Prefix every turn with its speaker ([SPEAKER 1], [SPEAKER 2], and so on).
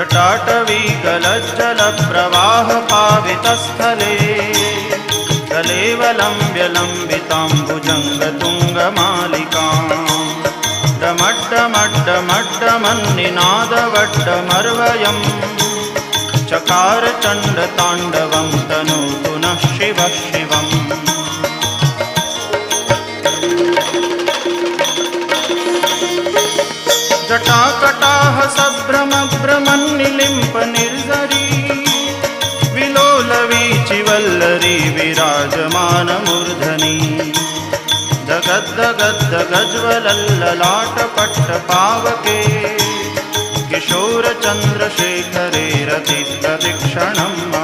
[SPEAKER 1] जटाटवी गलज्जलप्रवाहपावितस्थले कलेवलम्ब्य लम्बिताम्बुजङ्गतुङ्गमालिकाम् डमड्डमड्डमड्डमन्निनादवड्डमर्वयम् चकार चण्डताण्डवं तनोतु नः शिवः शिवम्। जटाकटाह सभ्रमभ्रमन्निलिम्प निर्झरी विलोलवीचिवल्लरी विराजमानमूर्धनि दगद्दगद्दगज्ज्वलल्ललाटपट्टपावके किशोरचन्द्रशेखरे रतिप्रदक्षिणम्